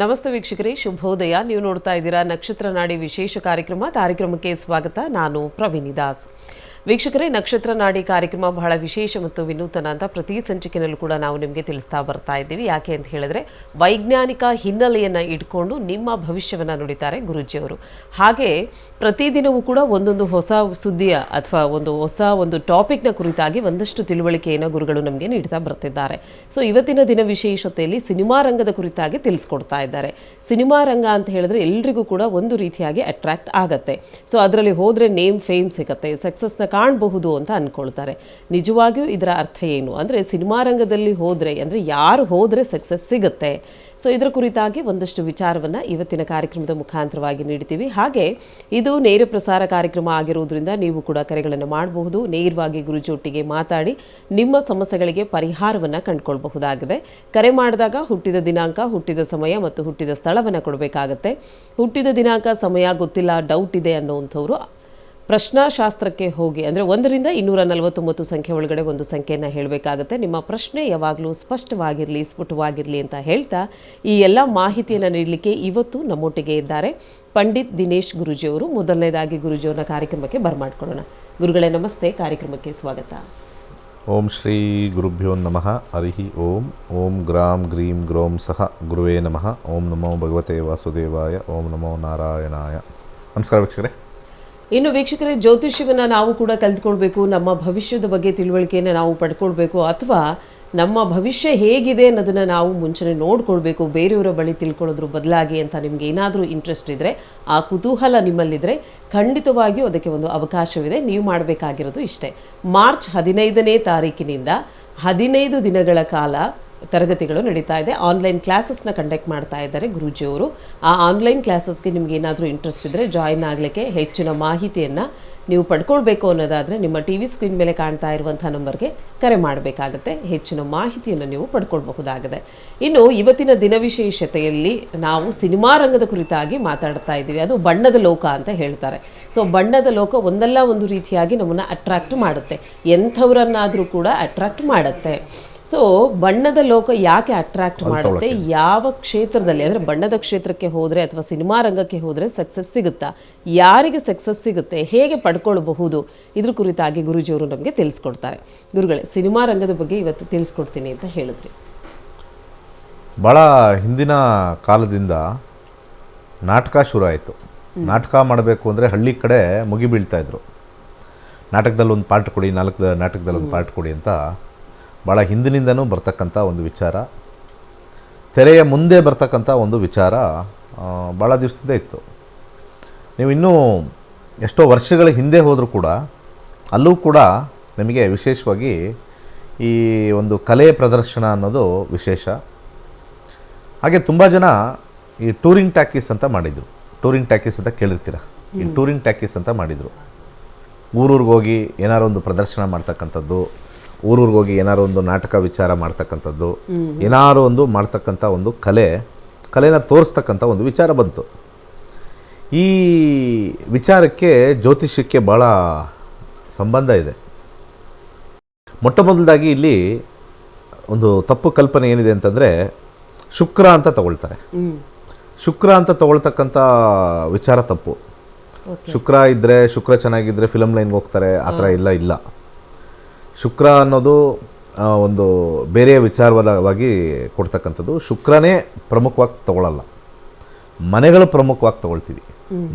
ನಮಸ್ತೆ ವೀಕ್ಷಕರೇ, ಶುಭೋದಯ. ನೀವು ನೋಡ್ತಾ ಇದ್ದೀರಾ ನಕ್ಷತ್ರ ನಾಡಿ ವಿಶೇಷ ಕಾರ್ಯಕ್ರಮಕ್ಕೆ ಸ್ವಾಗತ. ನಾನು ಪ್ರವೀಣಿ ದಾಸ್. ವೀಕ್ಷಕರೇ, ನಕ್ಷತ್ರ ನಾಡಿ ಕಾರ್ಯಕ್ರಮ ಬಹಳ ವಿಶೇಷ ಮತ್ತು ವಿನೂತನ ಅಂತ ಪ್ರತಿ ಸಂಚಿಕೆಯಲ್ಲೂ ಕೂಡ ನಾವು ನಿಮಗೆ ತಿಳಿಸ್ತಾ ಬರ್ತಾ ಇದ್ದೀವಿ. ಯಾಕೆ ಅಂತ ಹೇಳಿದ್ರೆ ವೈಜ್ಞಾನಿಕ ಹಿನ್ನೆಲೆಯನ್ನು ಇಟ್ಕೊಂಡು ನಿಮ್ಮ ಭವಿಷ್ಯವನ್ನು ನುಡಿತಾರೆ ಗುರೂಜಿಯವರು. ಹಾಗೆ ಪ್ರತಿದಿನವೂ ಕೂಡ ಒಂದೊಂದು ಹೊಸ ಸುದ್ದಿಯ ಅಥವಾ ಒಂದು ಟಾಪಿಕ್ನ ಕುರಿತಾಗಿ ಒಂದಷ್ಟು ತಿಳುವಳಿಕೆಯನ್ನು ಗುರುಗಳು ನಮಗೆ ನೀಡ್ತಾ ಬರ್ತಿದ್ದಾರೆ. ಸೊ ಇವತ್ತಿನ ದಿನ ವಿಶೇಷತೆಯಲ್ಲಿ ಸಿನಿಮಾ ರಂಗದ ಕುರಿತಾಗಿ ತಿಳಿಸ್ಕೊಡ್ತಾ ಇದ್ದಾರೆ. ಸಿನಿಮಾ ರಂಗ ಅಂತ ಹೇಳಿದ್ರೆ ಎಲ್ರಿಗೂ ಕೂಡ ಒಂದು ರೀತಿಯಾಗಿ ಅಟ್ರಾಕ್ಟ್ ಆಗತ್ತೆ. ಸೊ ಅದರಲ್ಲಿ ಹೋದರೆ ನೇಮ್ ಫೇಮ್ ಸಿಗುತ್ತೆ, ಸಕ್ಸಸ್ನ ಕಾಣಬಹುದು ಅಂತ ಅಂದ್ಕೊಳ್ತಾರೆ. ನಿಜವಾಗಿಯೂ ಇದರ ಅರ್ಥ ಏನು ಅಂದರೆ, ಸಿನಿಮಾ ರಂಗದಲ್ಲಿ ಹೋದರೆ ಅಂದರೆ ಯಾರು ಹೋದರೆ ಸಕ್ಸಸ್ ಸಿಗುತ್ತೆ. ಸೊ ಇದರ ಕುರಿತಾಗಿ ಒಂದಷ್ಟು ವಿಚಾರವನ್ನು ಇವತ್ತಿನ ಕಾರ್ಯಕ್ರಮದ ಮುಖಾಂತರವಾಗಿ ನೀಡ್ತೀವಿ. ಹಾಗೆ ಇದು ನೇರ ಪ್ರಸಾರ ಕಾರ್ಯಕ್ರಮ ಆಗಿರುವುದರಿಂದ ನೀವು ಕೂಡ ಕರೆಗಳನ್ನು ಮಾಡಬಹುದು. ನೇರವಾಗಿ ಗುರುಜೊಟ್ಟಿಗೆ ಮಾತಾಡಿ ನಿಮ್ಮ ಸಮಸ್ಯೆಗಳಿಗೆ ಪರಿಹಾರವನ್ನು ಕಂಡುಕೊಳ್ಬಹುದಾಗಿದೆ. ಕರೆ ಮಾಡಿದಾಗ ಹುಟ್ಟಿದ ದಿನಾಂಕ, ಹುಟ್ಟಿದ ಸಮಯ ಮತ್ತು ಹುಟ್ಟಿದ ಸ್ಥಳವನ್ನು ಕೊಡಬೇಕಾಗತ್ತೆ. ಹುಟ್ಟಿದ ದಿನಾಂಕ, ಸಮಯ ಗೊತ್ತಿಲ್ಲ, ಡೌಟ್ ಇದೆ ಅನ್ನೋವಂಥವ್ರು ಪ್ರಶ್ನಾಶಾಸ್ತ್ರಕ್ಕೆ ಹೋಗಿ ಅಂದರೆ 1 ರಿಂದ 249 ಸಂಖ್ಯೆ ಒಳಗಡೆ ಒಂದು ಸಂಖ್ಯೆಯನ್ನು ಹೇಳಬೇಕಾಗುತ್ತೆ. ನಿಮ್ಮ ಪ್ರಶ್ನೆ ಯಾವಾಗಲೂ ಸ್ಪಷ್ಟವಾಗಿರಲಿ, ಸ್ಫುಟವಾಗಿರಲಿ ಅಂತ ಹೇಳ್ತಾ ಈ ಎಲ್ಲ ಮಾಹಿತಿಯನ್ನು ನೀಡಲಿಕ್ಕೆ ಇವತ್ತು ನಮ್ಮೊಟ್ಟಿಗೆ ಇದ್ದಾರೆ ಪಂಡಿತ್ ದಿನೇಶ್ ಗುರೂಜಿಯವರು. ಮೊದಲನೇದಾಗಿ ಗುರೂಜಿಯವರ ಕಾರ್ಯಕ್ರಮಕ್ಕೆ ಬರಮಾಡ್ಕೊಳ್ಳೋಣ. ಗುರುಗಳೇ ನಮಸ್ತೆ, ಕಾರ್ಯಕ್ರಮಕ್ಕೆ ಸ್ವಾಗತ. ಓಂ ಶ್ರೀ ಗುರುಭ್ಯೋ ನಮಃ. ಹರಿ ಓಂ. ಓಂ ಗ್ರಾಂ ಗ್ರೀಂ ಗ್ರೋಂ ಸಹ ಗುರುವೇ ನಮಃ. ಓಂ ನಮೋ ಭಗವತೆ ವಾಸುದೇವಾಯ. ಓಂ ನಮೋ ನಾರಾಯಣಾಯ. ನಮಸ್ಕಾರ ವೀಕ್ಷಕರೇ. ಇನ್ನು ವೀಕ್ಷಕರೇ, ಜ್ಯೋತಿಷ್ಯವನ್ನು ನಾವು ಕೂಡ ಕಲಿತ್ಕೊಳ್ಬೇಕು, ನಮ್ಮ ಭವಿಷ್ಯದ ಬಗ್ಗೆ ತಿಳುವಳಿಕೆಯನ್ನು ನಾವು ಪಡ್ಕೊಳ್ಬೇಕು, ಅಥವಾ ನಮ್ಮ ಭವಿಷ್ಯ ಹೇಗಿದೆ ಅನ್ನೋದನ್ನು ನಾವು ಮುಂಚೆನೇ ನೋಡ್ಕೊಳ್ಬೇಕು ಬೇರೆಯವರ ಬಳಿ ತಿಳ್ಕೊಳ್ಳೋದ್ರ ಬದಲಾಗಿ ಅಂತ ನಿಮಗೆ ಏನಾದರೂ ಇಂಟ್ರೆಸ್ಟ್ ಇದ್ದರೆ, ಆ ಕುತೂಹಲ ನಿಮ್ಮಲ್ಲಿದ್ದರೆ ಖಂಡಿತವಾಗಿಯೂ ಅದಕ್ಕೆ ಒಂದು ಅವಕಾಶವಿದೆ. ನೀವು ಮಾಡಬೇಕಾಗಿರೋದು ಇಷ್ಟೇ. ಮಾರ್ಚ್ 15ನೇ ತಾರೀಕಿನಿಂದ 15 ದಿನಗಳ ಕಾಲ ತರಗತಿಗಳು ನಡೀತಾ ಇದೆ. ಆನ್ಲೈನ್ ಕ್ಲಾಸಸ್ನ ಕಂಡಕ್ಟ್ ಮಾಡ್ತಾ ಇದ್ದಾರೆ ಗುರೂಜಿಯವರು. ಆ ಆನ್ಲೈನ್ ಕ್ಲಾಸಸ್ಗೆ ನಿಮ್ಗೆ ಏನಾದರೂ ಇಂಟ್ರೆಸ್ಟ್ ಇದ್ದರೆ ಜಾಯಿನ್ ಆಗಲಿಕ್ಕೆ, ಹೆಚ್ಚಿನ ಮಾಹಿತಿಯನ್ನು ನೀವು ಪಡ್ಕೊಳ್ಬೇಕು ಅನ್ನೋದಾದರೆ ನಿಮ್ಮ ಟಿ ವಿ ಸ್ಕ್ರೀನ್ ಮೇಲೆ ಕಾಣ್ತಾ ಇರುವಂಥ ನಂಬರ್ಗೆ ಕರೆ ಮಾಡಬೇಕಾಗತ್ತೆ. ಹೆಚ್ಚಿನ ಮಾಹಿತಿಯನ್ನು ನೀವು ಪಡ್ಕೊಳ್ಬಹುದಾಗಿದೆ. ಇನ್ನು ಇವತ್ತಿನ ದಿನ ವಿಶೇಷತೆಯಲ್ಲಿ ನಾವು ಸಿನಿಮಾ ರಂಗದ ಕುರಿತಾಗಿ ಮಾತಾಡ್ತಾ ಇದ್ದೀವಿ. ಅದು ಬಣ್ಣದ ಲೋಕ ಅಂತ ಹೇಳ್ತಾರೆ. ಸೊ ಬಣ್ಣದ ಲೋಕ ಒಂದಲ್ಲ ಒಂದು ರೀತಿಯಾಗಿ ನಮ್ಮನ್ನು ಅಟ್ರಾಕ್ಟ್ ಮಾಡುತ್ತೆ, ಎಂಥವರನ್ನಾದರೂ ಕೂಡ ಅಟ್ರಾಕ್ಟ್ ಮಾಡುತ್ತೆ. ಸೊ ಬಣ್ಣದ ಲೋಕ ಯಾಕೆ ಅಟ್ರಾಕ್ಟ್ ಮಾಡುತ್ತೆ, ಯಾವ ಕ್ಷೇತ್ರದಲ್ಲಿ ಅಂದರೆ ಬಣ್ಣದ ಕ್ಷೇತ್ರಕ್ಕೆ ಹೋದರೆ ಅಥವಾ ಸಿನಿಮಾ ರಂಗಕ್ಕೆ ಹೋದರೆ ಸಕ್ಸಸ್ ಸಿಗುತ್ತಾ, ಯಾರಿಗೆ ಸಕ್ಸಸ್ ಸಿಗುತ್ತೆ, ಹೇಗೆ ಪಡ್ಕೊಳ್ಬಹುದು, ಇದ್ರ ಕುರಿತಾಗಿ ಗುರೂಜಿಯವರು ನಮಗೆ ತಿಳಿಸ್ಕೊಡ್ತಾರೆ. ಗುರುಗಳೇ, ಸಿನಿಮಾ ರಂಗದ ಬಗ್ಗೆ ಇವತ್ತು ತಿಳಿಸ್ಕೊಡ್ತೀನಿ ಅಂತ ಹೇಳಿದ್ರಿ. ಭಾಳ ಹಿಂದಿನ ಕಾಲದಿಂದ ನಾಟಕ ಶುರು ಆಯಿತು. ನಾಟಕ ಮಾಡಬೇಕು ಅಂದರೆ ಹಳ್ಳಿ ಕಡೆ ಮುಗಿ ಬೀಳ್ತಾಯಿದ್ರು. ನಾಟಕದಲ್ಲಿ ಒಂದು ಪಾರ್ಟ್ ಕೊಡಿ, 4 ನಾಟಕದಲ್ಲಿ ಒಂದು ಪಾರ್ಟ್ ಕೊಡಿ ಅಂತ ಭಾಳ ಹಿಂದಿನಿಂದನೂ ಬರ್ತಕ್ಕಂಥ ಒಂದು ವಿಚಾರ, ತೆರೆಯ ಮುಂದೆ ಬರ್ತಕ್ಕಂಥ ಒಂದು ವಿಚಾರ ಭಾಳ ದಿವಸದಿಂದ ಇತ್ತು. ನೀವು ಇನ್ನೂ ಎಷ್ಟೋ ವರ್ಷಗಳ ಹಿಂದೆ ಹೋದರೂ ಕೂಡ ಅಲ್ಲೂ ಕೂಡ ನಿಮಗೆ ವಿಶೇಷವಾಗಿ ಈ ಒಂದು ಕಲೆ ಪ್ರದರ್ಶನ ಅನ್ನೋದು ವಿಶೇಷ. ಹಾಗೆ ತುಂಬ ಜನ ಈ ಟೂರಿಂಗ್ ಟ್ಯಾಕೀಸ್ ಅಂತ ಮಾಡಿದರು. ಟೂರಿಂಗ್ ಟ್ಯಾಕೀಸ್ ಅಂತ ಕೇಳಿರ್ತೀರ. ಈ ಟೂರಿಂಗ್ ಟ್ಯಾಕೀಸ್ ಅಂತ ಮಾಡಿದರು. ಊರೂರಿಗೆ ಹೋಗಿ ಏನಾರು ಒಂದು ಪ್ರದರ್ಶನ ಮಾಡ್ತಕ್ಕಂಥದ್ದು, ಊರೂರಿಗೆ ಹೋಗಿ ಏನಾರು ಒಂದು ನಾಟಕ ವಿಚಾರ ಮಾಡ್ತಕ್ಕಂಥದ್ದು, ಏನಾರು ಒಂದು ಮಾಡ್ತಕ್ಕಂಥ ಒಂದು ಕಲೆನ ತೋರಿಸ್ತಕ್ಕಂಥ ಒಂದು ವಿಚಾರ ಬಂತು. ಈ ವಿಚಾರಕ್ಕೆ ಜ್ಯೋತಿಷ್ಯಕ್ಕೆ ಭಾಳ ಸಂಬಂಧ ಇದೆ. ಮೊಟ್ಟ ಮೊದಲಾಗಿ ಇಲ್ಲಿ ಒಂದು ತಪ್ಪು ಕಲ್ಪನೆ ಏನಿದೆ ಅಂತಂದರೆ, ಶುಕ್ರ ಅಂತ ತಗೊಳ್ತಾರೆ. ಶುಕ್ರ ಅಂತ ತಗೊಳ್ತಕ್ಕಂಥ ವಿಚಾರ ತಪ್ಪು. ಶುಕ್ರ ಇದ್ದರೆ, ಶುಕ್ರ ಚೆನ್ನಾಗಿದ್ದರೆ ಫಿಲಮ್ ಲೈನ್ಗೆ ಹೋಗ್ತಾರೆ, ಆ ಥರ ಇಲ್ಲ. ಶುಕ್ರ ಅನ್ನೋದು ಒಂದು ಬೇರೆ ವಿಚಾರವಾಗಿ ಕೊಡ್ತಕ್ಕಂಥದ್ದು. ಶುಕ್ರನೇ ಪ್ರಮುಖವಾಗಿ ತಗೊಳ್ಳಲ್ಲ, ಮನೆಗಳು ಪ್ರಮುಖವಾಗಿ ತಗೊಳ್ತೀವಿ.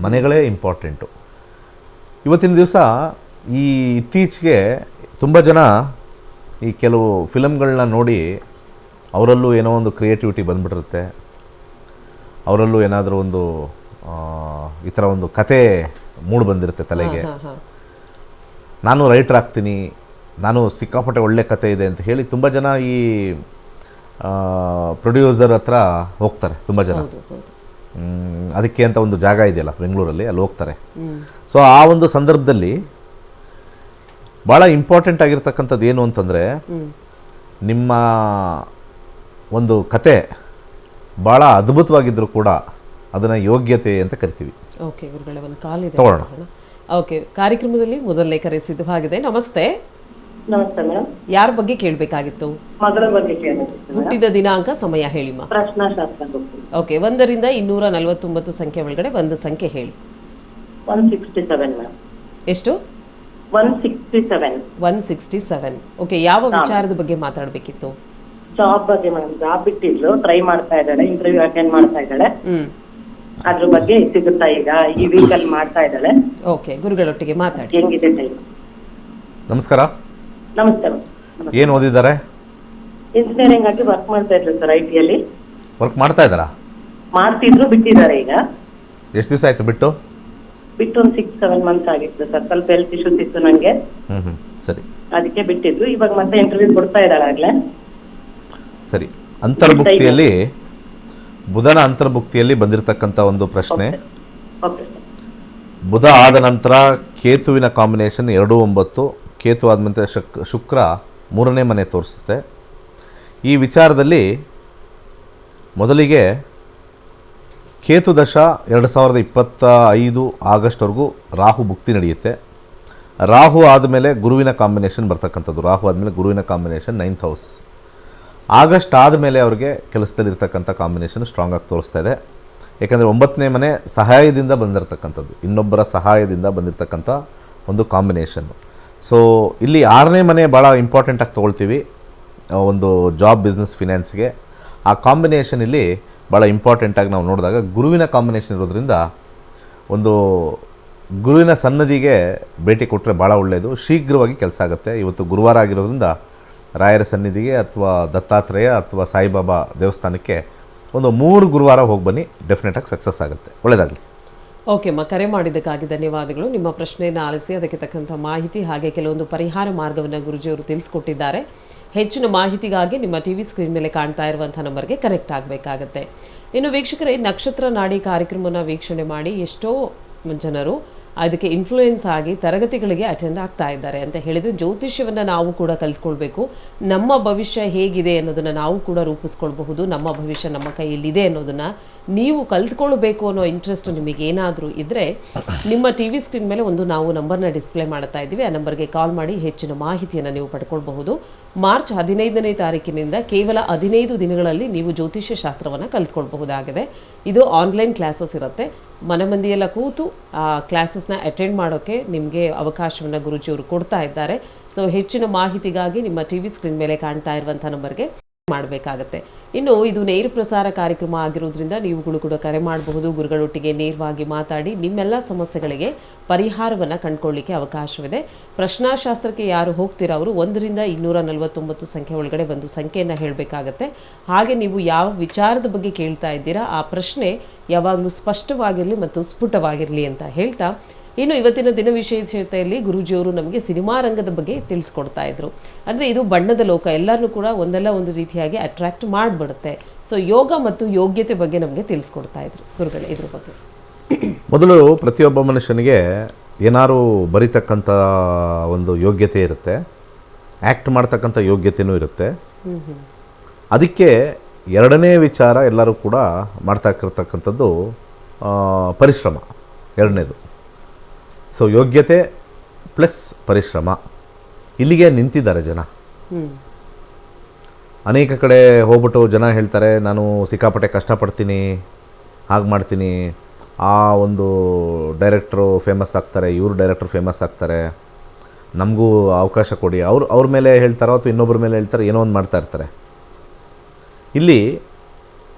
ಮನೆಗಳೇ ಇಂಪಾರ್ಟೆಂಟು. ಇವತ್ತಿನ ದಿವಸ ಈ ಇತ್ತೀಚೆಗೆ ತುಂಬ ಜನ ಈ ಕೆಲವು ಫಿಲಮ್ಗಳನ್ನ ನೋಡಿ ಅವರಲ್ಲೂ ಏನೋ ಒಂದು ಕ್ರಿಯೇಟಿವಿಟಿ ಬಂದುಬಿಟ್ಟಿರುತ್ತೆ. ಅವರಲ್ಲೂ ಏನಾದರೂ ಒಂದು ಈ ಥರ ಒಂದು ಕತೆ ಮೂಡ್ ಬಂದಿರುತ್ತೆ ತಲೆಗೆ. ನಾನು ರೈಟರ್ ಆಗ್ತೀನಿ, ನಾನು ಸಿಕ್ಕಾಪಟ್ಟೆ ಒಳ್ಳೆ ಕತೆ ಇದೆ ಅಂತ ಹೇಳಿ ತುಂಬ ಜನ ಈ ಪ್ರೊಡ್ಯೂಸರ್ ಹತ್ರ ಹೋಗ್ತಾರೆ. ತುಂಬ ಜನ ಅದಕ್ಕೆ ಅಂತ ಒಂದು ಜಾಗ ಇದೆಯಲ್ಲ ಬೆಂಗಳೂರಲ್ಲಿ, ಅಲ್ಲಿ ಹೋಗ್ತಾರೆ. ಸೊ ಆ ಒಂದು ಸಂದರ್ಭದಲ್ಲಿ ಭಾಳ ಇಂಪಾರ್ಟೆಂಟ್ ಆಗಿರ್ತಕ್ಕಂಥದ್ದು ಏನು ಅಂತಂದರೆ, ನಿಮ್ಮ ಒಂದು ಕತೆ ಭಾಳ ಅದ್ಭುತವಾಗಿದ್ದರೂ ಕೂಡ ಅದನ್ನು ಯೋಗ್ಯತೆ ಅಂತ ಕರಿತೀವಿ. ಓಕೆ ಗುರುಗಳೇ, ಒಂದು ಕಾಲ್ ಇದೆ, ತಗೊಳ್ಳೋಣ. ಓಕೆ, ಕಾರ್ಯಕ್ರಮದಲ್ಲಿ ಮೊದಲನೇ ಕರೆ ಸಿದ್ಧವಾಗಿದೆ. ನಮಸ್ತೆ. ನಮಸ್ತೆ ಮೇಡಮ್. ಯಾರ ಬಗ್ಗೆ ಕೇಳಬೇಕಾಗಿತ್ತು? ಮಗಳ ಬಗ್ಗೆ ಕೇಳಬೇಕಿತ್ತು ಮೇಡಮ್. ಹುಟ್ಟಿದ ದಿನಾಂಕ, ಸಮಯ ಹೇಳಿಮ್ಮ. ಪ್ರಶ್ನಾಶಾಸ್ತ್ರ ಗೊತ್ತಿಲ್ಲ. ಓಕೆ, 1ರಿಂದ 249 ಸಂಖ್ಯೆ ಒಳಗಡೆ ಒಂದು ಸಂಖ್ಯೆ ಹೇಳಿ. 167 ಮೇಡಮ್. ಎಷ್ಟು? 167. 167. ಓಕೆ, ಯಾವ ವಿಚಾರದ ಬಗ್ಗೆ ಮಾತಾಡಬೇಕಿತ್ತು? ಜಾಬ್ ಬಗ್ಗೆ ಮೇಡಮ್. ಜಾಬ್ ಬಿಟ್ಟಿದ್ಲು, ಟ್ರೈ ಮಾಡ್ತಾ ಇದ್ದಾಳೆ, ಇಂಟರ್ವ್ಯೂ ಅಟೆಂಡ್ ಮಾಡ್ತಾ ಇದ್ದಾಳೆ. ಅದ್ರ ಬಗ್ಗೆ ಸಿಗುತ್ತಾ ಈಗ ಈ ವೀಕ್ ಅಲ್ಲಿ ಮಾಡ್ತಾ ಇದ್ದಾಳೆ. ಓಕೆ, ಗುರುಗಳೊಟ್ಟಿಗೆ ಮಾತಾಡಿ. ಹೆಂಗಿದೆ ಟೈಮ್? ನಮಸ್ಕಾರ. ನಮಸ್ತೆ ಮೇಡಮ್. ಏನು ಓದಿದ್ದಾರೆ? ಇಂಜಿನಿಯರಿಂಗ್ ಆಗಿ ವರ್ಕ್ ಮಾಡ್ತಾ ಇದ್ರು ಸರ್, IT ಅಲ್ಲಿ ವರ್ಕ್ ಮಾಡ್ತಾ ಇದ್ದಾರಾ? ಮಾಡ್ತಿದ್ರು, ಬಿಟ್ಟಿದ್ದಾರೆ ಈಗ. ಎಷ್ಟು ದಿವಸ ಆಯಿತು ಬಿಟ್ಟು? ಬಿಟ್ಟು ಒಂದು 6-7 ಮಂತ್ಸ್ ಆಗಿತ್ತು ಸರ್. ಸ್ವಲ್ಪ ಹೆಲ್ತ್ ಇಶ್ಯೂಸ್ ಇತ್ತು ನಂಗೆ, ಸರಿ ಅದಕ್ಕೆ ಬಿಟ್ಟಿದ್ರು. ಇವಾಗ ಮತ್ತೆ ಇಂಟರ್ವ್ಯೂ ಕೊಡ್ತಾ ಇದ್ದಾಳೆ ಆಗ್ಲೇ. ಸರಿ. ಅಂತರ್ಭುಕ್ತಿಯಲ್ಲಿ, ಬುಧನ ಅಂತರ್ಭುಕ್ತಿಯಲ್ಲಿ ಬಂದಿರತಕ್ಕಂಥ ಒಂದು ಪ್ರಶ್ನೆ. Okay sir. ಬುಧ ಆದ ನಂತರ ಕೇತುವಿನ ಕಾಂಬಿನೇಷನ್ 2-9, ಕೇತು ಆದಮೇಲೆ ಶುಕ್ರ 3ನೇ ಮನೆ ತೋರಿಸುತ್ತೆ. ಈ ವಿಚಾರದಲ್ಲಿ ಮೊದಲಿಗೆ ಕೇತು ದಶ 2025 ಆಗಸ್ಟ್ವರೆಗೂ ರಾಹು ಭುಕ್ತಿ ನಡೆಯುತ್ತೆ. ರಾಹು ಆದಮೇಲೆ ಗುರುವಿನ ಕಾಂಬಿನೇಷನ್ ಬರ್ತಕ್ಕಂಥದ್ದು. ರಾಹು ಆದಮೇಲೆ ಗುರುವಿನ ಕಾಂಬಿನೇಷನ್ 9th ಹೌಸ್. ಆಗಸ್ಟ್ ಆದಮೇಲೆ ಅವ್ರಿಗೆ ಕೆಲಸದಲ್ಲಿರ್ತಕ್ಕಂಥ ಕಾಂಬಿನೇಷನ್ ಸ್ಟ್ರಾಂಗ್ ಆಗಿ ತೋರಿಸ್ತಾ ಇದೆ. ಯಾಕಂದರೆ 9ನೇ ಮನೆ ಸಹಾಯದಿಂದ ಬಂದಿರತಕ್ಕಂಥದ್ದು, ಇನ್ನೊಬ್ಬರ ಸಹಾಯದಿಂದ ಬಂದಿರತಕ್ಕಂಥ ಒಂದು ಕಾಂಬಿನೇಷನ್ನು. ಸೊ ಇಲ್ಲಿ 6ನೇ ಮನೆ ಭಾಳ ಇಂಪಾರ್ಟೆಂಟಾಗಿ ತೊಗೊಳ್ತೀವಿ ಒಂದು ಜಾಬ್, ಬಿಸ್ನೆಸ್, ಫಿನಾನ್ಸ್ಗೆ. ಆ ಕಾಂಬಿನೇಷನ್ ಇಲ್ಲಿ ಭಾಳ ಇಂಪಾರ್ಟೆಂಟಾಗಿ ನಾವು ನೋಡಿದಾಗ ಗುರುವಿನ ಕಾಂಬಿನೇಷನ್ ಇರೋದ್ರಿಂದ ಒಂದು ಗುರುವಿನ ಸನ್ನದಿಗೆ ಭೇಟಿ ಕೊಟ್ಟರೆ ಭಾಳ ಒಳ್ಳೆಯದು. ಶೀಘ್ರವಾಗಿ ಕೆಲಸ ಆಗುತ್ತೆ. ಇವತ್ತು ಗುರುವಾರ ಆಗಿರೋದ್ರಿಂದ ರಾಯರ ಸನ್ನಿಧಿಗೆ ಅಥವಾ ದತ್ತಾತ್ರೇಯ ಅಥವಾ ಸಾಯಿಬಾಬಾ ದೇವಸ್ಥಾನಕ್ಕೆ ಒಂದು 3 ಗುರುವಾರ ಹೋಗಿ ಬನ್ನಿ, ಡೆಫಿನೆಟಾಗಿ ಸಕ್ಸಸ್ ಆಗುತ್ತೆ. ಒಳ್ಳೆಯದಾಗಲಿ. ಓಕೆ ಅಮ್ಮ, ಕರೆ ಮಾಡಿದ್ದಕ್ಕಾಗಿ ಧನ್ಯವಾದಗಳು. ನಿಮ್ಮ ಪ್ರಶ್ನೆಯನ್ನು ಆಲಿಸಿ ಅದಕ್ಕೆ ತಕ್ಕಂಥ ಮಾಹಿತಿ ಹಾಗೆ ಕೆಲವೊಂದು ಪರಿಹಾರ ಮಾರ್ಗವನ್ನು ಗುರುಜಿಯವರು ತಿಳಿಸ್ಕೊಟ್ಟಿದ್ದಾರೆ. ಹೆಚ್ಚಿನ ಮಾಹಿತಿಗಾಗಿ ನಿಮ್ಮ TV ಸ್ಕ್ರೀನ್ ಮೇಲೆ ಕಾಣ್ತಾ ಇರುವಂಥ ನಂಬರ್ಗೆ ಕನೆಕ್ಟ್ ಆಗಬೇಕಾಗತ್ತೆ. ಇನ್ನು ವೀಕ್ಷಕರೇ, ನಕ್ಷತ್ರ ನಾಡಿ ಕಾರ್ಯಕ್ರಮವನ್ನು ವೀಕ್ಷಣೆ ಮಾಡಿ ಎಷ್ಟೋ ಜನರು ಅದಕ್ಕೆ ಇನ್ಫ್ಲೂಯೆನ್ಸ್ ಆಗಿ ತರಗತಿಗಳಿಗೆ ಅಟೆಂಡ್ ಆಗ್ತಾ ಇದ್ದಾರೆ ಅಂತ ಹೇಳಿದರೆ, ಜ್ಯೋತಿಷ್ಯವನ್ನು ನಾವು ಕೂಡ ಕಲ್ತ್ಕೊಳ್ಬೇಕು. ನಮ್ಮ ಭವಿಷ್ಯ ಹೇಗಿದೆ ಅನ್ನೋದನ್ನು ನಾವು ಕೂಡ ರೂಪಿಸ್ಕೊಳ್ಬಹುದು. ನಮ್ಮ ಭವಿಷ್ಯ ನಮ್ಮ ಕೈಯಲ್ಲಿದೆ ಅನ್ನೋದನ್ನು ನೀವು ಕಲ್ತ್ಕೊಳ್ಬೇಕು ಅನ್ನೋ ಇಂಟ್ರೆಸ್ಟ್ ನಿಮಗೆ ಏನಾದರೂ ಇದ್ದರೆ, ನಿಮ್ಮ TV ಸ್ಕ್ರೀನ್ ಮೇಲೆ ನಾವು ನಂಬರ್ನ ಡಿಸ್ಪ್ಲೇ ಮಾಡ್ತಾ ಇದ್ದೀವಿ. ಆ ನಂಬರ್ಗೆ ಕಾಲ್ ಮಾಡಿ ಹೆಚ್ಚಿನ ಮಾಹಿತಿಯನ್ನು ನೀವು ಪಡ್ಕೊಳ್ಬಹುದು. ಮಾರ್ಚ್ 15ನೇ ತಾರೀಕಿನಿಂದ ಕೇವಲ 15 ದಿನಗಳಲ್ಲಿ ನೀವು ಜ್ಯೋತಿಷ್ಯ ಶಾಸ್ತ್ರವನ್ನು ಕಲ್ತ್ಕೊಳ್ಬಹುದಾಗಿದೆ. ಇದು ಆನ್ಲೈನ್ ಕ್ಲಾಸಸ್ ಇರುತ್ತೆ. ಮನೆ ಮಂದಿಯೆಲ್ಲ ಕೂತು ಆ ಕ್ಲಾಸಸ್ನ ಅಟೆಂಡ್ ಮಾಡೋಕ್ಕೆ ನಿಮಗೆ ಅವಕಾಶವನ್ನು ಗುರುಜಿಯವರು ಕೊಡ್ತಾ ಇದ್ದಾರೆ. ಸೊ ಹೆಚ್ಚಿನ ಮಾಹಿತಿಗಾಗಿ ನಿಮ್ಮ TV ಸ್ಕ್ರೀನ್ ಮೇಲೆ ಕಾಣ್ತಾ ಇರುವಂಥ ನಂಬರ್ಗೆ ಮಾಡಬೇಕಾಗತ್ತೆ. ಇನ್ನು ಇದು ನೇರ ಪ್ರಸಾರ ಕಾರ್ಯಕ್ರಮ ಆಗಿರೋದ್ರಿಂದ ನೀವುಗಳು ಕೂಡ ಕರೆ ಮಾಡಬಹುದು. ಗುರುಗಳೊಟ್ಟಿಗೆ ನೇರವಾಗಿ ಮಾತಾಡಿ ನಿಮ್ಮೆಲ್ಲ ಸಮಸ್ಯೆಗಳಿಗೆ ಪರಿಹಾರವನ್ನು ಕಂಡುಕೊಳ್ಳಿಕ್ಕೆ ಅವಕಾಶವಿದೆ. ಪ್ರಶ್ನಾಶಾಸ್ತ್ರಕ್ಕೆ ಯಾರು ಹೋಗ್ತೀರಾ ಅವರು 1ರಿಂದ 249 ಸಂಖ್ಯೆ ಒಳಗಡೆ ಒಂದು ಸಂಖ್ಯೆಯನ್ನು ಹೇಳಬೇಕಾಗತ್ತೆ. ಹಾಗೆ ನೀವು ಯಾವ ವಿಚಾರದ ಬಗ್ಗೆ ಕೇಳ್ತಾ ಇದ್ದೀರಾ ಆ ಪ್ರಶ್ನೆ ಯಾವಾಗಲೂ ಸ್ಪಷ್ಟವಾಗಿರಲಿ ಮತ್ತು ಸ್ಫುಟವಾಗಿರಲಿ ಅಂತ ಹೇಳ್ತಾ, ಇನ್ನು ಇವತ್ತಿನ ದಿನ ವಿಶೇಷತೆಯಲ್ಲಿ ಗುರೂಜಿಯವರು ನಮಗೆ ಸಿನಿಮಾ ರಂಗದ ಬಗ್ಗೆ ತಿಳಿಸ್ಕೊಡ್ತಾ ಇದ್ರು. ಅಂದರೆ ಇದು ಬಣ್ಣದ ಲೋಕ, ಎಲ್ಲರನ್ನೂ ಕೂಡ ಒಂದಲ್ಲ ಒಂದು ರೀತಿಯಾಗಿ ಅಟ್ರಾಕ್ಟ್ ಮಾಡಿಬಿಡುತ್ತೆ. ಸೊ ಯೋಗ ಮತ್ತು ಯೋಗ್ಯತೆ ಬಗ್ಗೆ ನಮಗೆ ತಿಳಿಸ್ಕೊಡ್ತಾ ಇದ್ರು ಗುರುಗಳೇ, ಇದ್ರ ಬಗ್ಗೆ. ಮೊದಲು ಪ್ರತಿಯೊಬ್ಬ ಮನುಷ್ಯನಿಗೆ ಏನಾರು ಬರೀತಕ್ಕಂಥ ಒಂದು ಯೋಗ್ಯತೆ ಇರುತ್ತೆ, ಆ್ಯಕ್ಟ್ ಮಾಡ್ತಕ್ಕಂಥ ಯೋಗ್ಯತೆಯೂ ಇರುತ್ತೆ. ಅದಕ್ಕೆ ಎರಡನೇ ವಿಚಾರ ಎಲ್ಲರೂ ಕೂಡ ಮಾಡ್ತಾ ಇರ್ತಕ್ಕಂಥದ್ದು ಪರಿಶ್ರಮ, ಎರಡನೇದು. ಸೊ ಯೋಗ್ಯತೆ ಪ್ಲಸ್ ಪರಿಶ್ರಮ, ಇಲ್ಲಿಗೆ ನಿಂತಿದ್ದಾರೆ ಜನ. ಅನೇಕ ಕಡೆ ಹೋಗ್ಬಿಟ್ಟು ಜನ ಹೇಳ್ತಾರೆ, ನಾನು ಸಿಕ್ಕಾಪಟ್ಟೆ ಕಷ್ಟಪಡ್ತೀನಿ, ಹಾಗೆ ಮಾಡ್ತೀನಿ, ಆ ಒಂದು ಡೈರೆಕ್ಟ್ರು ಫೇಮಸ್ ಆಗ್ತಾರೆ, ಇವರು ಡೈರೆಕ್ಟ್ರು ಫೇಮಸ್ ಆಗ್ತಾರೆ, ನಮಗೂ ಅವಕಾಶ ಕೊಡಿ, ಅವ್ರ ಮೇಲೆ ಹೇಳ್ತಾರೋ ಅಥವಾ ಇನ್ನೊಬ್ಬರ ಮೇಲೆ ಹೇಳ್ತಾರೆ, ಏನೋ ಒಂದು ಮಾಡ್ತಾ ಇರ್ತಾರೆ. ಇಲ್ಲಿ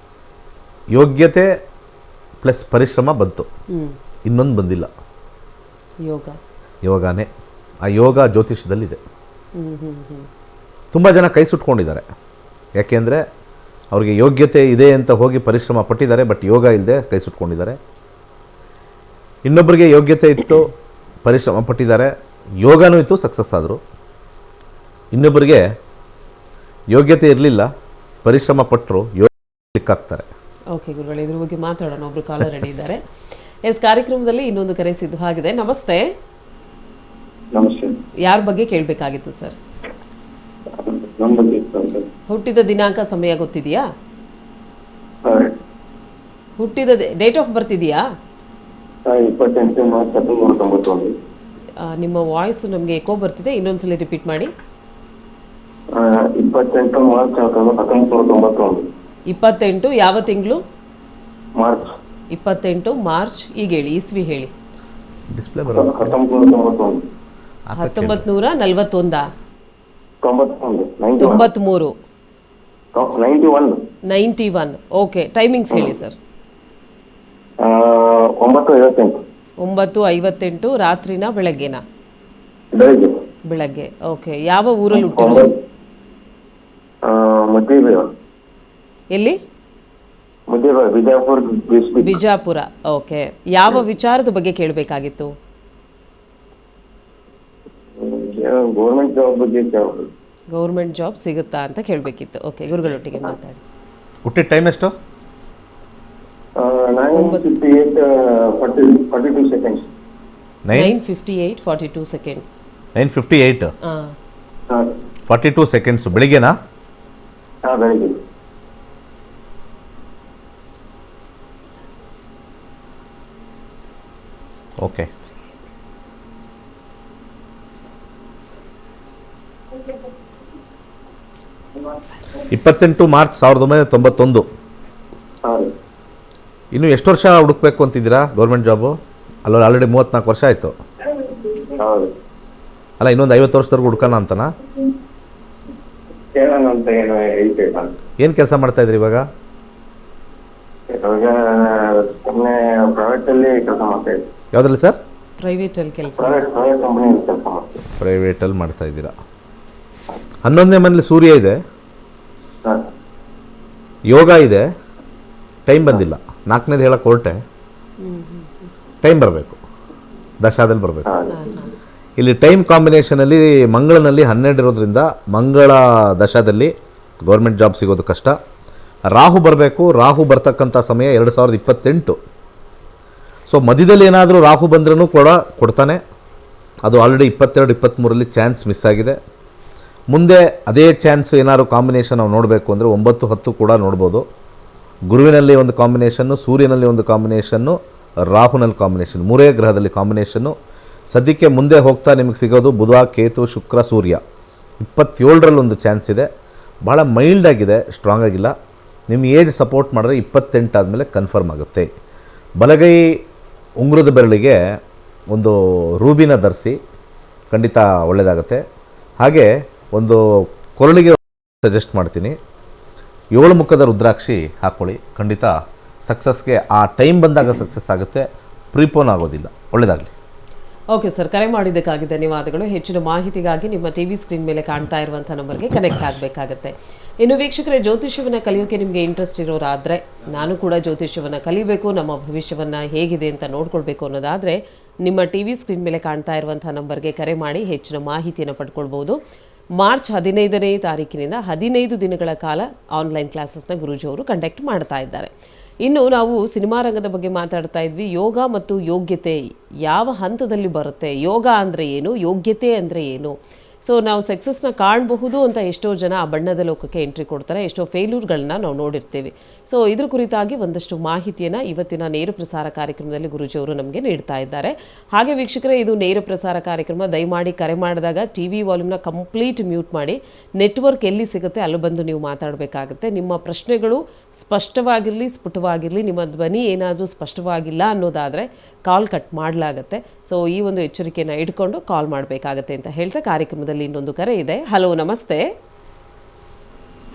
ಯೋಗ್ಯತೆ ಪ್ಲಸ್ ಪರಿಶ್ರಮ ಬಂತು, ಇನ್ನೊಂದು ಬಂದಿಲ್ಲ, ಯೋಗನೇ. ಆ ಯೋಗ ಜ್ಯೋತಿಷ್ಯದಲ್ಲಿದೆ. ತುಂಬ ಜನ ಕೈ ಸುಟ್ಕೊಂಡಿದ್ದಾರೆ. ಯಾಕೆಂದರೆ ಅವ್ರಿಗೆ ಯೋಗ್ಯತೆ ಇದೆ ಅಂತ ಹೋಗಿ ಪರಿಶ್ರಮ ಪಟ್ಟಿದ್ದಾರೆ, ಬಟ್ ಯೋಗ ಇಲ್ಲದೆ ಕೈ ಸುಟ್ಕೊಂಡಿದ್ದಾರೆ. ಇನ್ನೊಬ್ಬರಿಗೆ ಯೋಗ್ಯತೆ ಇತ್ತು, ಪರಿಶ್ರಮ ಪಟ್ಟಿದ್ದಾರೆ, ಯೋಗನೂ ಇತ್ತು, ಸಕ್ಸಸ್ ಆದರು. ಇನ್ನೊಬ್ಬರಿಗೆ ಯೋಗ್ಯತೆ ಇರಲಿಲ್ಲ, ಪರಿಶ್ರಮ ಪಟ್ಟರು, ಯೋಗ ಸಿಕ್ಕಾಗ್ತಾರೆ. ಓಕೆ ಗುರುಗಳೇ, ಇದ್ರ ಬಗ್ಗೆ ಮಾತಾಡೋಣ. ಒಬ್ರು ಕಾಲರ್ ರೆಡಿ ಇದ್ದಾರೆ. ಕಾರ್ಯಕ್ರಮದಲ್ಲಿ ಇನ್ನೊಂದು ಕರೆ ಸಿದ್ಧವಾಗಿದೆ. ನಮಸ್ತೆ. ನಮಸ್ತೆ. ಯಾರ ಬಗ್ಗೆ ಕೇಳಬೇಕಾಗಿತ್ತು ಸರ್? ಹುಟ್ಟಿದ ದಿನಾಂಕ, ಸಮಯ ಗೊತ್ತಿದೆಯಾ? ಹುಟ್ಟಿದ ಡೇಟ್ ಆಫ್ ಬರ್ತ್ ಇದೆಯಾ? 28 ಮಾರ್ಚ್ 1991. ನಿಮ್ಮ ವಾಯ್ಸ್ ನಮಗೆ ಎಕೋ ಬರ್ತಿದೆ, ಇನ್ನೊಂದ್ಸಲ ರಿಪೀಟ್ ಮಾಡಿ. 28 ಮಾರ್ಚ್ 1991. 28 ಯಾವ ತಿಂಗಳು? March 28 March. ಈಗ ಹೇಳಿ, ಇಸ್ವಿ ಹೇಳಿ. ಡಿಸ್ಪ್ಲೇ ಬರೋ 1991. 1941. 91. 93. 91. 91. ಓಕೆ, ಟೈಮಿಂಗ್ಸ್ ಹೇಳಿ ಸರ್. 9:58 9:58 ರಾತ್ರಿನ ಬೆಳಗ್ಗೆನಾ? ಬೆಳಗ್ಗೆ. ಬೆಳಗ್ಗೆ. ಓಕೆ, ಯಾವ ಊರಲ್ಲಿ ಹುಟ್ಟಿರೋದು? ಮುದ್ದೇಬಿಹಾಳ. ಎಲ್ಲಿ? ಮುದ್ದೇಬಿಹಾಳ, ಬಿಜಾಪುರ ಡಿಸ್ಟ್ರಿಕ್ಟ್. ಬಿಜಾಪುರ. ಓಕೆ, ಯಾವ ವಿಚಾರದ ಬಗ್ಗೆ ಕೇಳಬೇಕಾಗಿತ್ತು? ಗೌರ್ಮೆಂಟ್ ಜಾಬ್ ಬಗ್ಗೆ ಕೇಳೋದು. ಗೌರ್ಮೆಂಟ್ ಜಾಬ್ ಸಿಗುತ್ತಾ ಅಂತ ಕೇಳಬೇಕಿತ್ತು. ಓಕೆ, ಗುರುಗಳೊಟ್ಟಿಗೆ ಮಾತಾಡಿ. ಹುಟ್ಟಿದ ಟೈಮ್ ಎಷ್ಟು? 9:58 42 seconds. 9:58 42 seconds. 9:58 ಹಾಂ, 42 seconds ಬೆಳಿಗ್ಗೆನಾ? ಬೆಳಿಗ್ಗೆ. ಓಕೆ. ಮಾರ್ಚ್ 1991. ಹೌದು. ಇನ್ನು ಎಷ್ಟು ವರ್ಷ ಹುಡುಕ್ಬೇಕು ಅಂತಿದ್ದೀರಾ ಗೌರ್ಮೆಂಟ್ ಜಾಬು? ಅಲ್ಲ, ಆಲ್ರೆಡಿ 34 ವರ್ಷ ಆಯಿತು. ಹೌದು. ಅಲ್ಲ, ಇನ್ನೊಂದು 50 ವರ್ಷದವರೆಗೂ ಹುಡ್ಕೋಣ ಅಂತನಾ? ಕೇಳೋಣ ಅಂತ ಏನೋ ಹೇಳ್ತೀವಿ ನಾನು. ಏನು ಕೆಲಸ ಮಾಡ್ತಾಯಿದ್ರಿ ಇವಾಗ? ಇವಾಗ ಸುಮ್ಮನೆ ಪ್ರೈವೇಟಲ್ಲಿ ಕೆಲಸ ಮಾಡ್ತಾ ಇದ್ದೆ. ಯಾವುದ್ರಲ್ಲಿ ಸರ್? ಪ್ರೈವೇಟಲ್ಲಿ ಕೆಲಸ. ಪ್ರೈವೇಟ್ ಕಂಪ್ನಿಯಲ್ಲಿ ಕೆಲಸ ಮಾಡ್ತೀವಿ. ಪ್ರೈವೇಟಲ್ಲಿ ಮಾಡ್ತಾಯಿದ್ದೀರಾ. 11ನೇ ಮನೇಲಿ ಸೂರ್ಯ ಇದೆ, ಹಾಂ. ಯೋಗ ಇದೆ, ಟೈಮ್ ಬಂದಿಲ್ಲ. 4ನೇದು ಹೇಳಕ್ಕೆ ಹೊರಟೆ, ಟೈಮ್ ಬರಬೇಕು, ದಶಾದಲ್ಲಿ ಬರಬೇಕು. ಹೌದು. ಇಲ್ಲಿ ಟೈಮ್ ಕಾಂಬಿನೇಷನಲ್ಲಿ ಮಂಗಳನಲ್ಲಿ 12 ಇರೋದ್ರಿಂದ ಮಂಗಳ ದಶಾದಲ್ಲಿ ಗೌರ್ಮೆಂಟ್ ಜಾಬ್ ಸಿಗೋದು ಕಷ್ಟ. ರಾಹು ಬರಬೇಕು. ರಾಹು ಬರ್ತಕ್ಕಂಥ ಸಮಯ 2028. ಸೊ ಮಧ್ಯದಲ್ಲಿ ಏನಾದರೂ ರಾಹು ಬಂದ್ರೂ ಕೂಡ ಕೊಡ್ತಾನೆ. ಅದು ಆಲ್ರೆಡಿ 22, 23ರಲ್ಲಿ ಚಾನ್ಸ್ ಮಿಸ್ ಆಗಿದೆ. ಮುಂದೆ ಅದೇ ಚಾನ್ಸ್ ಏನಾದ್ರು ಕಾಂಬಿನೇಷನ್ ನಾವು ನೋಡಬೇಕು ಅಂದರೆ 9, 10 ಕೂಡ ನೋಡ್ಬೋದು. ಗುರುವಿನಲ್ಲಿ ಒಂದು ಕಾಂಬಿನೇಷನ್ನು, ಸೂರ್ಯನಲ್ಲಿ ಒಂದು ಕಾಂಬಿನೇಷನ್ನು, ರಾಹುನಲ್ಲಿ ಕಾಂಬಿನೇಷನ್, 3 ಗ್ರಹದಲ್ಲಿ ಕಾಂಬಿನೇಷನ್ನು. ಸದ್ಯಕ್ಕೆ ಮುಂದೆ ಹೋಗ್ತಾ ನಿಮಗೆ ಸಿಗೋದು ಬುಧ, ಕೇತು, ಶುಕ್ರ, ಸೂರ್ಯ. 27ರಲ್ಲಿ ಒಂದು ಚಾನ್ಸ್ ಇದೆ. ಭಾಳ ಮೈಲ್ಡ್ ಆಗಿದೆ, ಸ್ಟ್ರಾಂಗ್ ಆಗಿಲ್ಲ. ನಿಮ್ಮ ಏಜ್ ಸಪೋರ್ಟ್ ಮಾಡಿದ್ರೆ 28 ಆದಮೇಲೆ ಕನ್ಫರ್ಮ್ ಆಗುತ್ತೆ. ಬಲಗೈ ಉಂಗುರದ ಬೆರಳಿಗೆ ಒಂದು ರೂಬಿನ ಧರಿಸಿ, ಖಂಡಿತ ಒಳ್ಳೆಯದಾಗುತ್ತೆ. ಹಾಗೆ ಒಂದು ಕೊರಳಿಗೆ ಸಜೆಸ್ಟ್ ಮಾಡ್ತೀನಿ, 7 ಮುಖದ ರುದ್ರಾಕ್ಷಿ ಹಾಕ್ಕೊಳ್ಳಿ. ಖಂಡಿತ ಸಕ್ಸಸ್ಗೆ ಆ ಟೈಮ್ ಬಂದಾಗ ಸಕ್ಸಸ್ ಆಗುತ್ತೆ, ಪ್ರೀಪೋನ್ ಆಗೋದಿಲ್ಲ. ಒಳ್ಳೆಯದಾಗಲಿ. ಓಕೆ ಸರ್, ಕರೆ ಮಾಡಿದ್ದಕ್ಕಾಗಿ ಧನ್ಯವಾದಗಳು. ಹೆಚ್ಚಿನ ಮಾಹಿತಿಗಾಗಿ ನಿಮ್ಮ ಟಿವಿ ಸ್ಕ್ರೀನ್ ಮೇಲೆ ಕಾಣ್ತಾ ಇರುವಂಥ ನಂಬರ್ಗೆ ಕನೆಕ್ಟ್ ಆಗಬೇಕಾಗತ್ತೆ. ಇನ್ನು ವೀಕ್ಷಕರೇ, ಜ್ಯೋತಿಷ್ಯವನ್ನು ಕಲಿಯೋಕ್ಕೆ ನಿಮಗೆ ಇಂಟ್ರೆಸ್ಟ್ ಇರೋರಾದರೆ, ನಾನು ಕೂಡ ಜ್ಯೋತಿಷ್ಯವನ್ನು ಕಲಿಬೇಕು, ನಮ್ಮ ಭವಿಷ್ಯವನ್ನು ಹೇಗಿದೆ ಅಂತ ನೋಡ್ಕೊಳ್ಬೇಕು ಅನ್ನೋದಾದರೆ, ನಿಮ್ಮ ಟಿವಿ ಸ್ಕ್ರೀನ್ ಮೇಲೆ ಕಾಣ್ತಾ ಇರುವಂಥ ನಂಬರ್ಗೆ ಕರೆ ಮಾಡಿ ಹೆಚ್ಚಿನ ಮಾಹಿತಿಯನ್ನು ಪಡ್ಕೊಳ್ಬೋದು. ಮಾರ್ಚ್ 15ನೇ ತಾರೀಕಿನಿಂದ 15 ದಿನಗಳ ಕಾಲ ಆನ್ಲೈನ್ ಕ್ಲಾಸಸ್ನ ಗುರೂಜಿಯವರು ಕಂಡಕ್ಟ್ ಮಾಡ್ತಾ ಇದ್ದಾರೆ. ಇನ್ನು ನಾವು ಸಿನಿಮಾ ರಂಗದ ಬಗ್ಗೆ ಮಾತಾಡ್ತಾ ಇದ್ವಿ. ಯೋಗ ಮತ್ತು ಯೋಗ್ಯತೆ ಯಾವ ಹಂತದಲ್ಲಿ ಬರುತ್ತೆ, ಯೋಗ ಅಂದರೆ ಏನು, ಯೋಗ್ಯತೆ ಅಂದರೆ ಏನು? ಸೊ ನಾವು ಸಕ್ಸಸ್ನ ಕಾಣಬಹುದು ಅಂತ ಎಷ್ಟೋ ಜನ ಆ ಬಣ್ಣದ ಲೋಕಕ್ಕೆ ಎಂಟ್ರಿ ಕೊಡ್ತಾರೆ, ಎಷ್ಟೋ ಫೇಲ್ಯೂರ್ಗಳನ್ನ ನಾವು ನೋಡಿರ್ತೀವಿ. ಸೊ ಇದ್ರ ಕುರಿತಾಗಿ ಒಂದಷ್ಟು ಮಾಹಿತಿಯನ್ನು ಇವತ್ತಿನ ನೇರ ಪ್ರಸಾರ ಕಾರ್ಯಕ್ರಮದಲ್ಲಿ ಗುರೂಜಿಯವರು ನಮಗೆ ನೀಡ್ತಾ ಇದ್ದಾರೆ. ಹಾಗೆ ವೀಕ್ಷಕರೇ, ಇದು ನೇರ ಪ್ರಸಾರ ಕಾರ್ಯಕ್ರಮ. ದಯಮಾಡಿ ಕರೆ ಮಾಡಿದಾಗ ಟಿ ವಿ ವಾಲ್ಯೂಮ್ನ ಕಂಪ್ಲೀಟ್ ಮ್ಯೂಟ್ ಮಾಡಿ, ನೆಟ್ವರ್ಕ್ ಎಲ್ಲಿ ಸಿಗುತ್ತೆ ಅಲ್ಲಿ ಬಂದು ನೀವು ಮಾತಾಡಬೇಕಾಗುತ್ತೆ. ನಿಮ್ಮ ಪ್ರಶ್ನೆಗಳು ಸ್ಪಷ್ಟವಾಗಿರಲಿ, ಸ್ಫುಟವಾಗಿರಲಿ. ನಿಮ್ಮ ಧ್ವನಿ ಏನಾದರೂ ಸ್ಪಷ್ಟವಾಗಿಲ್ಲ ಅನ್ನೋದಾದರೆ ಕಾಲ್ ಕಟ್ ಮಾಡಲಾಗತ್ತೆ. ಸೊ ಈ ಒಂದು ಎಚ್ಚರಿಕೆಯನ್ನು ಇಟ್ಕೊಂಡು ಕಾಲ್ ಮಾಡಬೇಕಾಗತ್ತೆ ಅಂತ ಹೇಳ್ತಾ ಕಾರ್ಯಕ್ರಮದಲ್ಲಿ ಇನ್ನೊಂದು ಕರೆ ಇದೆ. ಹಲೋ, ನಮಸ್ತೆ.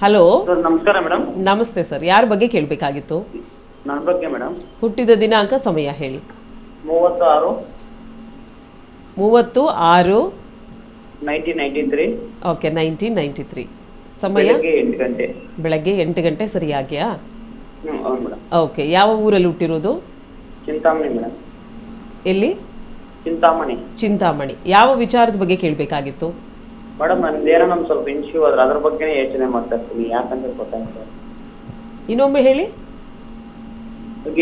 ಹಲೋ, ನಮಸ್ಕಾರ ಮೇಡಮ್. ನಮಸ್ತೆ ಸರ್, ಯಾರ ಬಗ್ಗೆ ಕೇಳಬೇಕಾಗಿತ್ತು? ನನ್ನ ಬಗ್ಗೆ ಮೇಡಮ್. ಹುಟ್ಟಿದ ದಿನಾಂಕ, ಸಮಯ ಹೇಳಿ. 36/6/1993. 36/6/1993. ಓಕೆ, 1993. ಸಮಯ ಬೆಳಗ್ಗೆ 8 ಗಂಟೆ. ಬೆಳಗ್ಗೆ 8 ಗಂಟೆ ಸರಿಯಾಗಿಯಾ? ಹೌದು ಮೇಡಮ್. ಓಕೆ, ಯಾವ ಊರಲ್ಲಿ ಹುಟ್ಟಿರೋದು? ಚಿಂತಾಮಣಿ ಮೇಡಮ್. ಎಲ್ಲಿ? ಚಿಂತಾಮಣಿ. ಚಿಂತಾಮಣಿ. ಯಾವ ವಿಚಾರದ ಬಗ್ಗೆ ಕೇಳಬೇಕಾಗಿತ್ತು? ಮೇಡಮ್, ನಂದೇನೋ ನಮ್ಗೆ ಸ್ವಲ್ಪ ಇನ್ಶ್ಯೂ ಆದ್ರೆ ಅದ್ರ ಬಗ್ಗೆನೇ ಯೋಚನೆ ಮಾಡ್ತಾ ಇರ್ತೀನಿ, ಯಾಕಂತ ಗೊತ್ತಾಗ್ತದೆ. ಇನ್ನೊಮ್ಮೆ ಹೇಳಿ.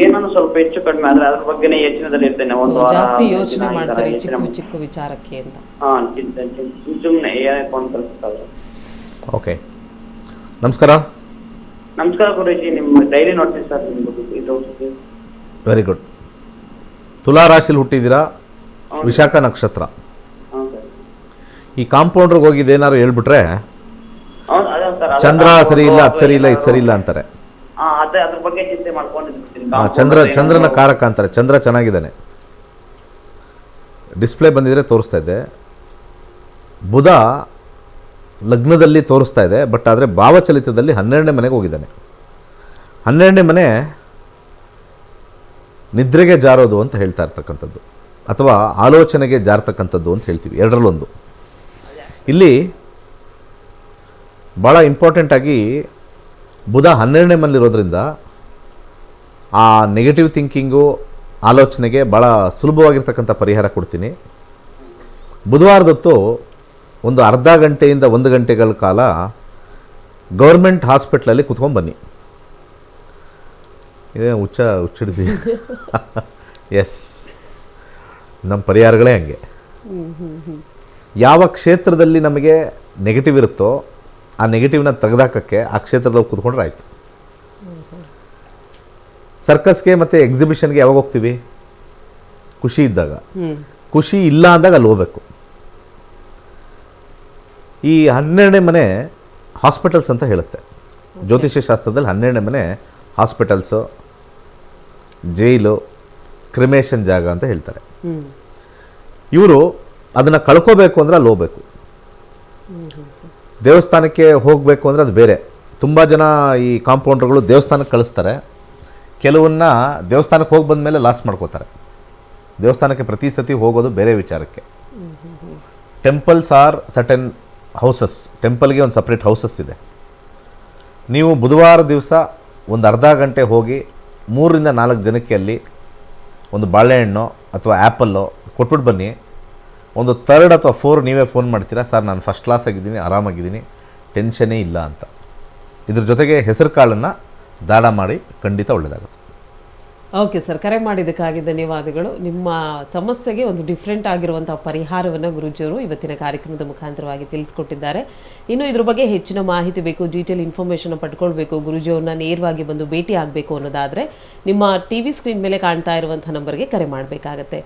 ಏನೋ ಸ್ವಲ್ಪ ಹೆಚ್ಚು ಕಡಿಮೆ ಆದ್ರೆ ಅದ್ರ ಬಗ್ಗೆನೇ ಯೋಚನೆದಲ್ಲಿ ಇರ್ತೇನೆ. ಒಂದು ವಾರ ಜಾಸ್ತಿ ಮುಂಚಿನ ಯೋಚನೆ ಈ ತರ ಮಾಡ್ತಾರೆ ಯೋಚನೆ ಚಿಕ್ಕ ಚಿಕ್ಕ ವಿಚಾರಕ್ಕೆ ಅಂತ. ಸುಮ್ಮನೆ ಏನಕ್ಕೆ ಅಂತ ಅನ್ಸುತ್ತೆ. ಓಕೆ, ನಮಸ್ಕಾರ. ನಮಸ್ಕಾರ ಗುರೂಜಿ, ನಿಮ್ಮ ಡೈಲಿ ನೋಡ್ತೀನಿ ಸರ್ ನಿಮ್ದು ಇದು. Very good. ತುಲಾ ರಾಶಿಲಿ ಹುಟ್ಟಿದ್ದೀರಾ, ವಿಶಾಖ ನಕ್ಷತ್ರ. ಹಾಂ ಸರ್. ಈ ಕಾಂಪೌಂಡ್ರಿಗೆ ಹೋಗಿದ್ದು ಏನಾದ್ರು ಹೇಳ್ಬಿಟ್ರೆ ಸರ್ ಚಂದ್ರ ಸರಿ ಇಲ್ಲ, ಅದು ಸರಿ ಇಲ್ಲ, ಇದು ಸರಿ ಇಲ್ಲ ಅಂತಾರೆ. ಅದೇ ಅದ್ರ ಬಗ್ಗೆ ಚಿಂತೆ ಮಾಡ್ಕೊಂಡಿದ್ದೀನಿ. ಚಂದ್ರನ ಕಾರಕ ಅಂತಾರೆ. ಚಂದ್ರ ಚೆನ್ನಾಗಿದ್ದಾನೆ, ಡಿಸ್ಪ್ಲೇ ಬಂದಿದ್ರೆ ತೋರಿಸ್ತಾ ಇದ್ದೆ. ಬುಧ ಲಗ್ನದಲ್ಲಿ ತೋರಿಸ್ತಾ ಇದೆ, ಬಟ್ ಆದರೆ ಭಾವಚಲಿತದಲ್ಲಿ 12ನೇ ಮನೆಗೆ ಹೋಗಿದ್ದಾನೆ. 12ನೇ ಮನೆ ನಿದ್ರೆಗೆ ಜಾರೋದು ಅಂತ ಹೇಳ್ತಾ ಇರ್ತಕ್ಕಂಥದ್ದು, ಅಥವಾ ಆಲೋಚನೆಗೆ ಜಾರ್ತಕ್ಕಂಥದ್ದು ಅಂತ ಹೇಳ್ತೀವಿ, ಎರಡರಲ್ಲೊಂದು. ಇಲ್ಲಿ ಭಾಳ ಇಂಪಾರ್ಟೆಂಟಾಗಿ ಬುಧ 12ನೇ ಮನೆಯಲ್ಲಿರೋದ್ರಿಂದ ಆ ನೆಗೆಟಿವ್ ಥಿಂಕಿಂಗು, ಆಲೋಚನೆಗೆ ಭಾಳ ಸುಲಭವಾಗಿರ್ತಕ್ಕಂಥ ಪರಿಹಾರ ಕೊಡ್ತೀನಿ. ಬುಧವಾರದೊತ್ತು ಒಂದು ಅರ್ಧ ಗಂಟೆಯಿಂದ 1 ಗಂಟೆಗಳ ಕಾಲ ಗೌರ್ಮೆಂಟ್ ಹಾಸ್ಪಿಟ್ಲಲ್ಲಿ ಕುತ್ಕೊಂಡು ಬನ್ನಿ. ಇದೇ ಹುಚ್ಚಿಡ್ದಿ ಎಸ್, ನಮ್ಮ ಪರಿಹಾರಗಳೇ ಹಂಗೆ. ಯಾವ ಕ್ಷೇತ್ರದಲ್ಲಿ ನಮಗೆ ನೆಗೆಟಿವ್ ಇರುತ್ತೋ ಆ ನೆಗೆಟಿವ್ನ ತೆಗೆದಾಕಕ್ಕೆ ಆ ಕ್ಷೇತ್ರದಲ್ಲಿ ಕೂತ್ಕೊಂಡ್ರೆ ಆಯಿತು. ಸರ್ಕಸ್ಗೆ ಮತ್ತು ಎಕ್ಸಿಬಿಷನ್ಗೆ ಯಾವಾಗ ಹೋಗ್ತೀವಿ? ಖುಷಿ ಇದ್ದಾಗ. ಖುಷಿ ಇಲ್ಲ ಅಂದಾಗ ಅಲ್ಲಿ ಹೋಗ್ಬೇಕು. ಈ 12ನೇ ಮನೆ ಹಾಸ್ಪಿಟಲ್ಸ್ ಅಂತ ಹೇಳುತ್ತೆ ಜ್ಯೋತಿಷ್ಯ ಶಾಸ್ತ್ರದಲ್ಲಿ. 12ನೇ ಮನೆ ಹಾಸ್ಪಿಟಲ್ಸು, ಜೈಲು, ಕ್ರಿಮೇಷನ್ ಜಾಗ ಅಂತ ಹೇಳ್ತಾರೆ. ಇವರು ಅದನ್ನು ಕಳ್ಕೋಬೇಕು ಅಂದರೆ ಅಲ್ಲಿ ಹೋಗ್ಬೇಕು. ದೇವಸ್ಥಾನಕ್ಕೆ ಹೋಗಬೇಕು ಅಂದರೆ ಅದು ಬೇರೆ. ತುಂಬ ಜನ ಈ ಕಾಂಪೌಂಡರ್ಗಳು ದೇವಸ್ಥಾನಕ್ಕೆ ಕಳಿಸ್ತಾರೆ, ಕೆಲವನ್ನ ದೇವಸ್ಥಾನಕ್ಕೆ ಹೋಗಿ ಬಂದ ಮೇಲೆ ಲಾಸ್ ಮಾಡ್ಕೋತಾರೆ. ದೇವಸ್ಥಾನಕ್ಕೆ ಪ್ರತಿ ಸತಿ ಹೋಗೋದು ಬೇರೆ ವಿಚಾರಕ್ಕೆ. Temples are certain houses. ಟೆಂಪಲ್ಗೆ ಒಂದು ಸಪ್ರೇಟ್ ಹೌಸಸ್ ಇದೆ. ನೀವು ಬುಧವಾರ ದಿವಸ ಒಂದು ಅರ್ಧ ಗಂಟೆ ಹೋಗಿ 3 ರಿಂದ 4 ಜನಕ್ಕೆ ಅಲ್ಲಿ ಒಂದು ಬಾಳೆಹಣ್ಣು ಅಥವಾ ಆ್ಯಪಲ್ಲು ಕೊಟ್ಬಿಟ್ಟು ಬನ್ನಿ. ಒಂದು 3rd ಅಥವಾ 4 ನೀವೇ ಫೋನ್ ಮಾಡ್ತೀರಾ, ಸರ್ ನಾನು ಫಸ್ಟ್ ಕ್ಲಾಸ್ ಆಗಿದ್ದೀನಿ, ಆರಾಮಾಗಿದ್ದೀನಿ, ಟೆನ್ಷನೇ ಇಲ್ಲ ಅಂತ. ಇದ್ರ ಜೊತೆಗೆ ಹೆಸರು ಕಾಳನ್ನು ದಾಢ ಮಾಡಿ ಖಂಡಿತ ಒಳ್ಳೆಯದಾಗುತ್ತೆ. ಓಕೆ ಸರ್, ಕರೆ ಮಾಡಿದ್ದಕ್ಕಾಗಿ ಧನ್ಯವಾದಗಳು. ನಿಮ್ಮ ಸಮಸ್ಯೆಗೆ ಒಂದು ಡಿಫ್ರೆಂಟ್ ಆಗಿರುವಂಥ ಪರಿಹಾರವನ್ನು ಗುರೂಜಿಯವರು ಇವತ್ತಿನ ಕಾರ್ಯಕ್ರಮದ ಮುಖಾಂತರವಾಗಿ ತಿಳಿಸ್ಕೊಟ್ಟಿದ್ದಾರೆ. ಇನ್ನು ಇದ್ರ ಬಗ್ಗೆ ಹೆಚ್ಚಿನ ಮಾಹಿತಿ ಬೇಕು, ಡೀಟೇಲ್ ಇನ್ಫಾರ್ಮೇಷನ್ ಪಡ್ಕೊಳ್ಬೇಕು, ಗುರೂಜಿಯವ್ರನ್ನ ನೇರವಾಗಿ ಬಂದು ಭೇಟಿ ಆಗಬೇಕು ಅನ್ನೋದಾದರೆ ನಿಮ್ಮ TV ಸ್ಕ್ರೀನ್ ಮೇಲೆ ಕಾಣ್ತಾ ಇರುವಂಥ ನಂಬರ್ಗೆ ಕರೆ ಮಾಡಬೇಕಾಗತ್ತೆ.